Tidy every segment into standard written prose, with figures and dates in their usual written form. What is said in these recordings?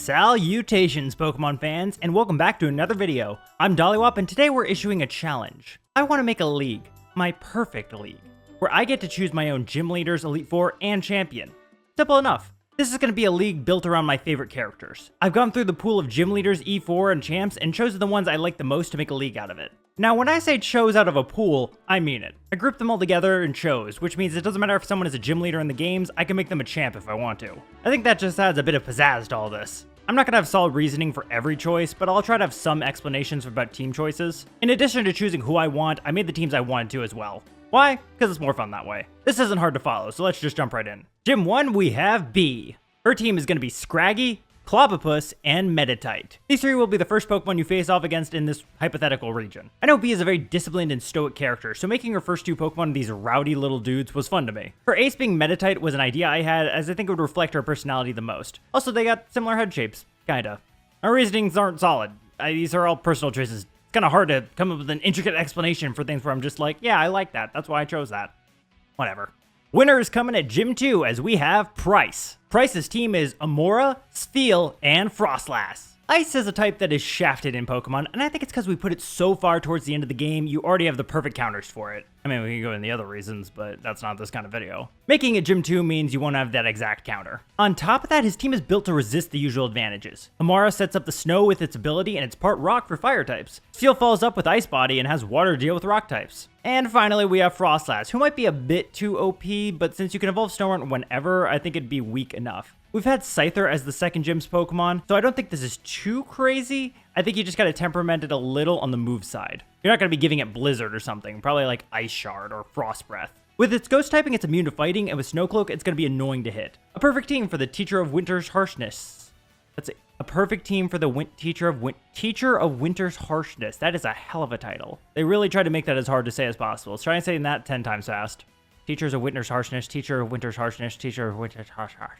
Salutations, Pokemon fans, and welcome back to another video. I'm Dollywop, and today we're issuing a challenge. I want to make a league, my perfect league, where I get to choose my own gym leaders, Elite Four, and champion. Simple enough. This is going to be a league built around my favorite characters. I've gone through the pool of gym leaders, E4, and champs, and chosen the ones I like the most to make a league out of it. Now, when I say chose out of a pool, I mean it. I grouped them all together and chose, which means it doesn't matter if someone is a gym leader in the games, I can make them a champ if I want to. I think that just adds a bit of pizzazz to all this. I'm not going to have solid reasoning for every choice, but I'll try to have some explanations about team choices. In addition to choosing who I want, I made the teams I wanted to as well. Why? Because it's more fun that way. This isn't hard to follow, so let's just jump right in. Gym 1, we have B. Her team is going to be Scraggy, Clobbopus, and Meditite. These three will be the first Pokemon you face off against in this hypothetical region. I know B is a very disciplined and stoic character, so making her first two Pokemon these rowdy little dudes was fun to me. Her ace being Meditite was an idea I had, as I think it would reflect her personality the most. Also, they got similar head shapes, kinda. Our reasonings aren't solid. These are all personal choices. It's kinda hard to come up with an intricate explanation for things where I'm just like, yeah, I like that. That's why I chose that. Whatever. Winner is coming at Gym 2 as we have Price. Price's team is Amora, Spheal, and Frostlass. Ice is a type that is shafted in Pokemon, and I think it's because we put it so far towards the end of the game, you already have the perfect counters for it. I mean, we can go into the other reasons, but that's not this kind of video. Making it Gym 2 means you won't have that exact counter. On top of that, his team is built to resist the usual advantages. Amara sets up the snow with its ability, and it's part rock for fire types. Spheal follows up with Ice Body and has water deal with rock types. And finally, we have Frostlass, who might be a bit too OP, but since you can evolve Snorunt whenever, I think it'd be weak enough. We've had Scyther as the second gym's Pokemon, so I don't think this is too crazy. I think you just gotta temperament it a little on the move side. You're not gonna be giving it Blizzard or something, probably like Ice Shard or Frost Breath. With its ghost typing, it's immune to fighting, and with Snow Cloak, it's gonna be annoying to hit. A perfect team for the Teacher of Winter's Harshness. That's a perfect team for the Teacher of Winter's Harshness. That is a hell of a title. They really tried to make that as hard to say as possible. Let's try and say that 10 times fast. Teachers of Winter's Harshness, Teacher of Winter's Harshness, Teacher of Winter's Harshness.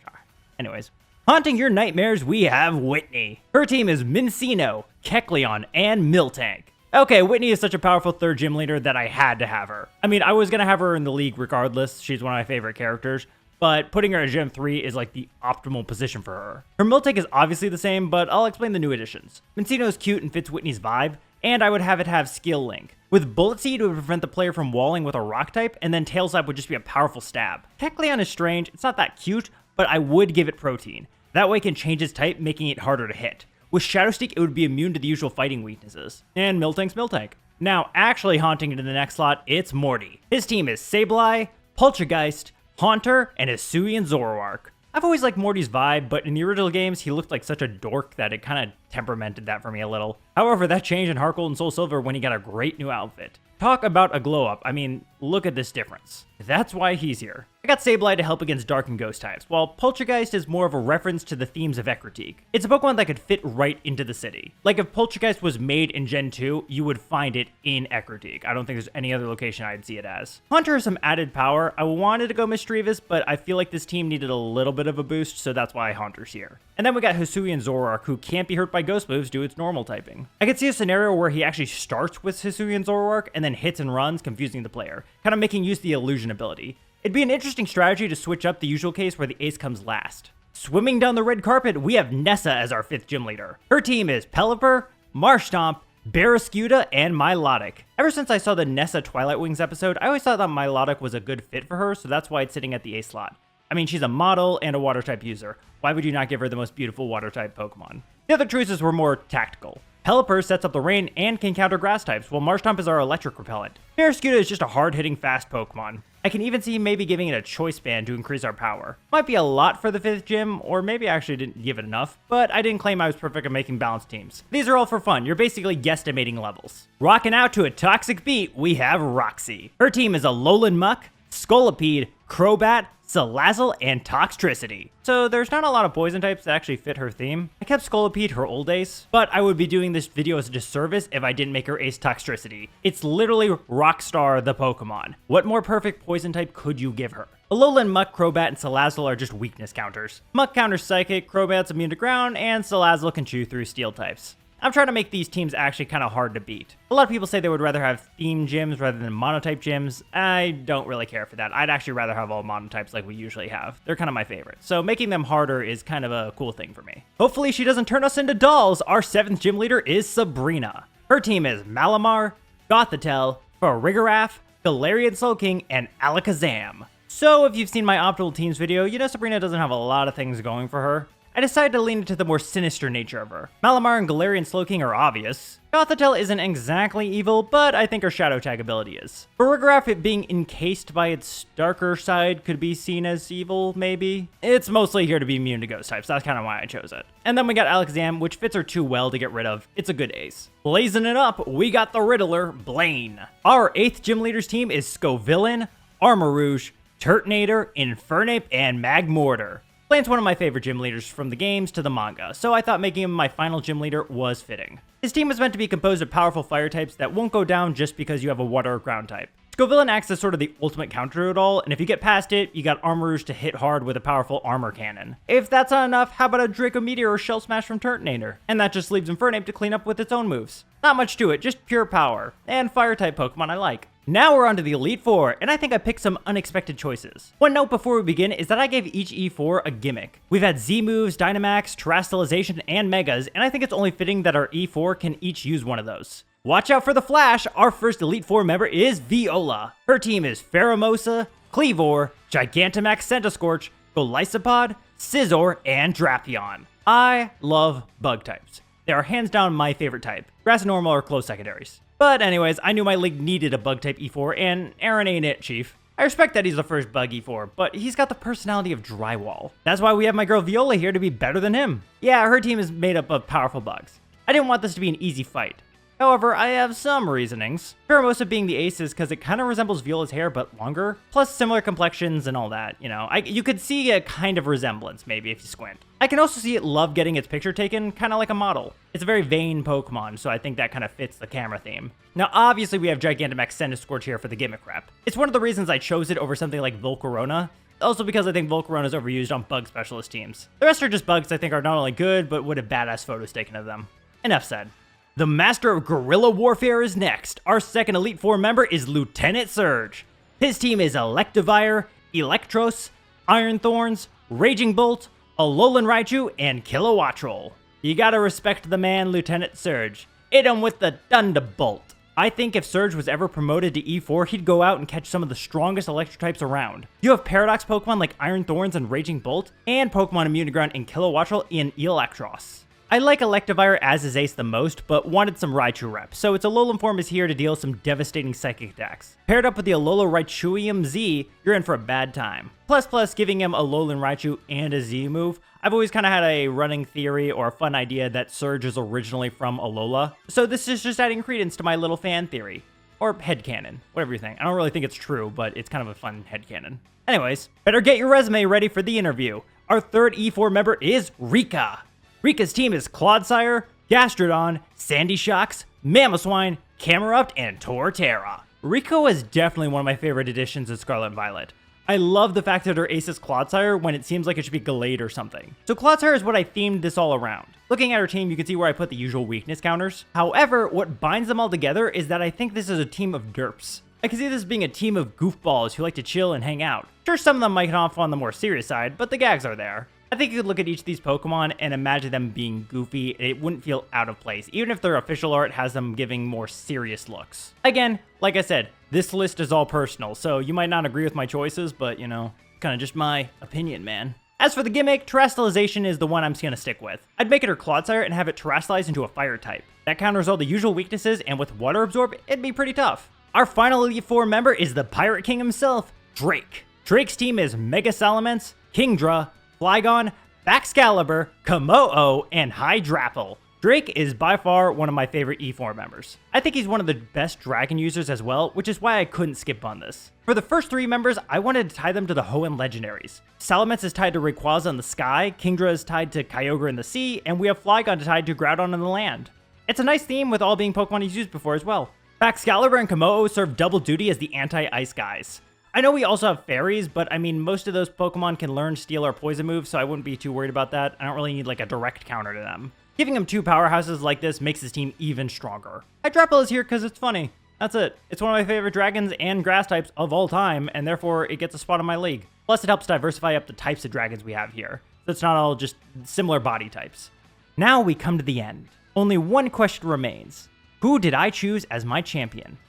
Anyways, haunting your nightmares, we have Whitney. Her team is Minccino, Kecleon, and Miltank. Okay, Whitney is such a powerful third gym leader that I had to have her. I mean, I was gonna have her in the league regardless. She's one of my favorite characters, but putting her in Gym 3 is like the optimal position for her. Her Miltank is obviously the same, but I'll explain the new additions. Minccino is cute and fits Whitney's vibe, and I would have it have Skill Link. With Bullet Seed, it would prevent the player from walling with a rock type, and then Tail Slap would just be a powerful stab. Kecleon is strange, it's not that cute, but I would give it Protein. That way it can change its type, making it harder to hit. With Shadow Stick, it would be immune to the usual fighting weaknesses. And Miltank's Miltank. Now, actually haunting into the next slot, it's Morty. His team is Sableye, Poltergeist, Haunter, and Hisuian Zoroark. I've always liked Morty's vibe, but in the original games, he looked like such a dork that it kind of temperamented that for me a little. However, that changed in Heart Gold and Soul Silver when he got a great new outfit. Talk about a glow up. I mean, look at this difference. That's why he's here. I got Sableye to help against Dark and Ghost types, while Poltergeist is more of a reference to the themes of Ecruteak. It's a Pokemon that could fit right into the city. Like if Poltergeist was made in Gen 2, you would find it in Ecruteak. I don't think there's any other location I'd see it as. Haunter has some added power. I wanted to go Mischievous, but I feel like this team needed a little bit of a boost, so that's why Haunter's here. And then we got Hisuian Zoroark, who can't be hurt by Ghost moves due to its normal typing. I could see a scenario where he actually starts with Hisuian Zoroark and then hits and runs, confusing the player, kind of making use of the illusion ability. It'd be an interesting strategy to switch up the usual case where the ace comes last. Swimming down the red carpet, we have Nessa as our fifth gym leader. Her team is Pelipper, Marshtomp, Barraskewda, and Milotic. Ever since I saw the Nessa Twilight Wings episode, I always thought that Milotic was a good fit for her, so that's why it's sitting at the A slot. I mean, she's a model and a water type user. Why would you not give her the most beautiful water type Pokemon? The other choices were more tactical. Pelipper sets up the rain and can counter grass types, while Marshtomp is our electric repellent. Barraskewda is just a hard-hitting fast Pokemon. I can even see maybe giving it a choice band to increase our power. Might be a lot for the 5th gym, or maybe I actually didn't give it enough, but I didn't claim I was perfect at making balanced teams. These are all for fun, you're basically guesstimating levels. Rocking out to a toxic beat, we have Roxy. Her team is Alolan Muck, Scolipede, Crobat, Salazzle, and Toxtricity. So there's not a lot of poison types that actually fit her theme. I kept Scolipede her old ace, but I would be doing this video as a disservice if I didn't make her ace Toxtricity. It's literally Rockstar the Pokemon. What more perfect poison type could you give her? Alolan, Muck, Crobat, and Salazzle are just weakness counters. Muck counters Psychic, Crobat's immune to ground, and Salazzle can chew through steel types. I'm trying to make these teams actually kind of hard to beat. A lot of people say they would rather have theme gyms rather than monotype gyms. I don't really care for that. I'd actually rather have all monotypes like we usually have. They're kind of my favorite. So making them harder is kind of a cool thing for me. Hopefully she doesn't turn us into dolls. Our 7th gym leader is Sabrina. Her team is Malamar, Gothitelle, Farigiraf, Galarian Slowking, and Alakazam. So if you've seen my optimal teams video, you know Sabrina doesn't have a lot of things going for her. I decided to lean into the more sinister nature of her. Malamar and Galarian Slowking are obvious. Gothitelle isn't exactly evil, but I think her Shadow Tag ability is. Farigiraf, it being encased by its darker side, could be seen as evil, maybe. It's mostly here to be immune to ghost types, that's kind of why I chose it. And then we got Alakazam, which fits her too well to get rid of. It's a good ace. Blazing it up, we got the Riddler, Blaine. Our 8th gym leaders team is Scovillain, Armarouge, Turtonator, Infernape, and Magmortar. Blaine's one of my favorite gym leaders from the games to the manga, so I thought making him my final gym leader was fitting. His team was meant to be composed of powerful fire types that won't go down just because you have a water or ground type. Scovillain acts as sort of the ultimate counter to it all, and if you get past it, you got Armarouge to hit hard with a powerful armor cannon. If that's not enough, how about a Draco Meteor or Shell Smash from Turtonator? And that just leaves Infernape to clean up with its own moves. Not much to it, just pure power. And fire type Pokemon I like. Now we're on to the Elite Four, and I think I picked some unexpected choices. One note before we begin is that I gave each E4 a gimmick. We've had Z-moves, Dynamax, Terastallization, and Megas, and I think it's only fitting that our E4 can each use one of those. Watch out for the Flash! Our first Elite Four member is Viola. Her team is Pheromosa, Kleavor, Gigantamax Centiskorch, Golisopod, Scizor, and Drapion. I love bug types. They are hands down my favorite type. Grass and Normal are close secondaries. But anyways, I knew my league needed a bug type E4, and Aaron ain't it, chief. I respect that he's the first bug E4, but he's got the personality of Drywall. That's why we have my girl Viola here to be better than him. Yeah, her team is made up of powerful bugs. I didn't want this to be an easy fight. However, I have some reasonings. Pheromosa being the ace is because it kind of resembles Viola's hair, but longer. Plus similar complexions and all that, you know. You could see a kind of resemblance, maybe, if you squint. I can also see it love getting its picture taken, kind of like a model. It's a very vain Pokemon, so I think that kind of fits the camera theme. Now, obviously, we have Gigantamax Centiskorch here for the gimmick rep. It's one of the reasons I chose it over something like Volcarona. Also because I think Volcarona is overused on bug specialist teams. The rest are just bugs I think are not only good, but would have badass photos taken of them. Enough said. The Master of Guerrilla Warfare is next. Our second Elite Four member is Lieutenant Serge. His team is Electivire, Electros, Iron Thorns, Raging Bolt, Alolan Raichu, and Kilowattrel. You gotta respect the man, Lieutenant Serge. Hit him with the Thunderbolt. I think if Serge was ever promoted to E4, he'd go out and catch some of the strongest electric types around. You have Paradox Pokemon like Iron Thorns and Raging Bolt, and Pokemon immune to ground in Kilowattrel in Electros. I like Electivire as his ace the most, but wanted some Raichu rep, so its Alolan form is here to deal some devastating psychic attacks. Paired up with the Alola Raichuium Z, you're in for a bad time. Plus, giving him Alolan Raichu and a Z move, I've always kind of had a running theory or a fun idea that Serge is originally from Alola, so this is just adding credence to my little fan theory. Or headcanon, whatever you think. I don't really think it's true, but it's kind of a fun headcanon. Anyways, better get your resume ready for the interview. Our third E4 member is Rika. Rika's team is Clodsire, Gastrodon, Sandy Shocks, Mamoswine, Camerupt, and Torterra. Rika is definitely one of my favorite additions of Scarlet and Violet. I love the fact that her ace is Clodsire when it seems like it should be Gallade or something. So Clodsire is what I themed this all around. Looking at her team, you can see where I put the usual weakness counters. However, what binds them all together is that I think this is a team of derps. I can see this being a team of goofballs who like to chill and hang out. Sure, some of them might get off on the more serious side, but the gags are there. I think you could look at each of these Pokemon and imagine them being goofy. It wouldn't feel out of place, even if their official art has them giving more serious looks. Again, like I said, this list is all personal, so you might not agree with my choices, but you know, kind of just my opinion, man. As for the gimmick, Terastallization is the one I'm gonna stick with. I'd make it her Clodsire and have it Terastallize into a fire type. That counters all the usual weaknesses, and with Water Absorb, it'd be pretty tough. Our final Elite Four member is the Pirate King himself, Drake. Drake's team is Mega Salamence, Kingdra, Flygon, Baxcalibur, Komodo, and Hydrapple. Drake is by far one of my favorite E4 members. I think he's one of the best dragon users as well, which is why I couldn't skip on this. For the first three members, I wanted to tie them to the Hoenn legendaries. Salamence is tied to Rayquaza in the sky, Kingdra is tied to Kyogre in the sea, and we have Flygon tied to Groudon in the land. It's a nice theme with all being Pokemon he's used before as well. Baxcalibur and Komodo serve double duty as the anti-ice guys. I know we also have fairies, but I mean, most of those Pokemon can learn steel or poison moves, so I wouldn't be too worried about that. I don't really need like a direct counter to them. Giving him 2 powerhouses like this makes his team even stronger. Hydrapple is here because it's funny. That's it. It's one of my favorite dragons and grass types of all time, and therefore it gets a spot in my league. Plus, it helps diversify up the types of dragons we have here, so it's not all just similar body types. Now we come to the end. Only one question remains. Who did I choose as my champion?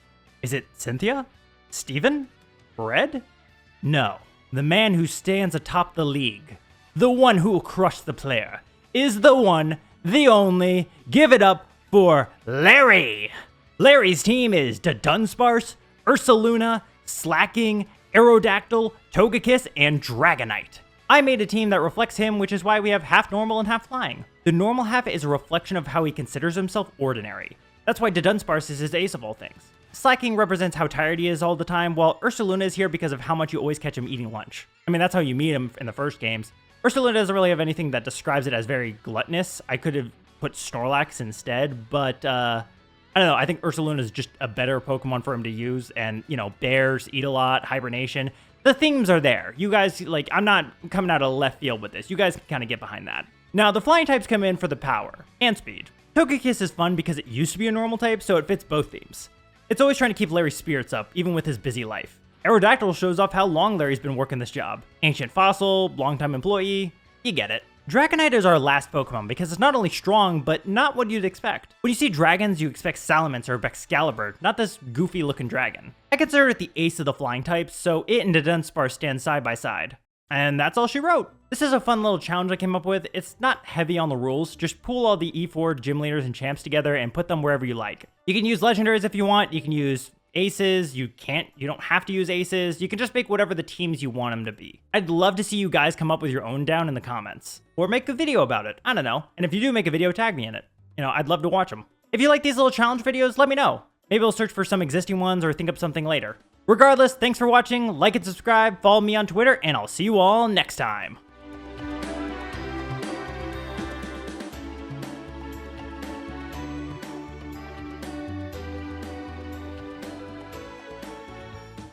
Is it Cynthia? Steven? Red? No. The man who stands atop the league, the one who will crush the player, is the one, the only, give it up for Larry! Larry's team is Dunsparce, Ursaluna, Slacking, Aerodactyl, Togekiss, and Dragonite. I made a team that reflects him, which is why we have half normal and half flying. The normal half is a reflection of how he considers himself ordinary. That's why Dunsparce is his ace of all things. Slacking represents how tired he is all the time, while Ursaluna is here because of how much you always catch him eating lunch. I mean, that's how you meet him in the first games. Ursaluna doesn't really have anything that describes it as very gluttonous. I could have put Snorlax instead, but I don't know. I think Ursaluna is just a better Pokemon for him to use, and, you know, bears eat a lot, hibernation. The themes are there. You guys, like, I'm not coming out of left field with this. You guys can kind of get behind that. Now, the flying types come in for the power and speed. Togekiss is fun because it used to be a normal type, so it fits both themes. It's always trying to keep Larry's spirits up, even with his busy life. Aerodactyl shows off how long Larry's been working this job. Ancient fossil, longtime employee, you get it. Dragonite is our last Pokemon because it's not only strong, but not what you'd expect. When you see dragons, you expect Salamence or Excalibur, not this goofy looking dragon. I consider it the ace of the flying types, so it and Dunsparce stand side by side. And that's all she wrote. This is a fun little challenge I came up with. It's not heavy on the rules, just pool all the E4 gym leaders and champs together and put them wherever you like. You can use legendaries if you want, you can use aces, you don't have to use aces, you can just make whatever the teams you want them to be. I'd love to see you guys come up with your own down in the comments. Or make a video about it, I don't know. And if you do make a video, tag me in it. You know, I'd love to watch them. If you like these little challenge videos, let me know. Maybe I'll search for some existing ones or think up something later. Regardless, thanks for watching, like and subscribe, follow me on Twitter, and I'll see you all next time.